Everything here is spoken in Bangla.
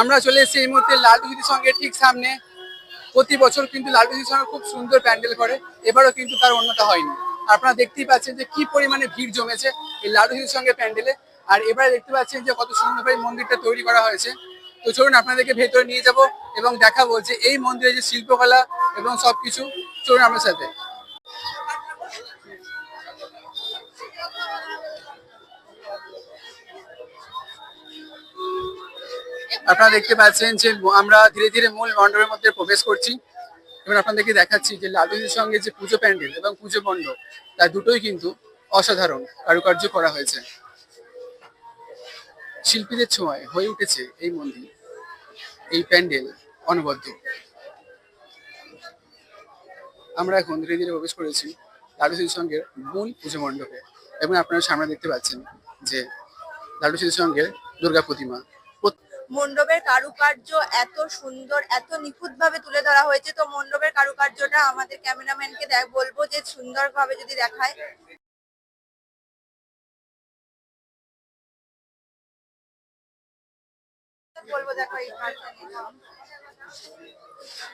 আমরা চলে এসেছি এই মুহূর্তে লালটু সিটির সঙ্গে ঠিক সামনে। প্রতি বছর কিন্তু লালটু সিটির সঙ্গে খুব সুন্দর প্যান্ডেল করে, এবারও কিন্তু তার অন্যতা হয়নি। আপনারা দেখতেই পাচ্ছেন যে কি পরিমাণে ভিড় জমেছে এই লালটু সিটির সঙ্গে প্যান্ডেলে। আর এবারে দেখতে পাচ্ছেন যে কত সুন্দরভাবে মন্দিরটা তৈরি করা হয়েছে। তো চলুন আপনাদেরকে ভেতরে নিয়ে যাব এবং দেখাবো যে এই মন্দিরে যে শিল্পকলা এবং সবকিছু। চলুন আমার সাথে। আপনারা দেখতে পাচ্ছেন যে আমরা ধীরে ধীরে মূল মণ্ডপের মধ্যে প্রবেশ করছি। এবার আপনাদেরকে দেখাচ্ছি যে লালটুজির সঙ্গে যে পুজো প্যান্ডেল এবং পুজো মণ্ডপ, তার দুটোই কিন্তু অসাধারণ কারুকার্য করা হয়েছে। শিল্পীদের ছোঁয়ায় হয়ে উঠেছে এই মন্দির, এই প্যান্ডেল অনবদ্য। আমরা এখন ধীরে ধীরে প্রবেশ করেছি লালটুজির সঙ্গে মূল পুজো মণ্ডপে এবং আপনারা সামনে দেখতে পাচ্ছেন যে লালটুজির সঙ্গে দুর্গা প্রতিমা। মণ্ডপের কারুকার্য এত সুন্দর, এত নিখুঁত ভাবে তুলে ধরা হয়েছে। তো মণ্ডপের কারুকার্যটা আমাদের ক্যামেরাম্যানকে বলবো যে সুন্দরভাবে যদি দেখায়। বলবো দেখো এই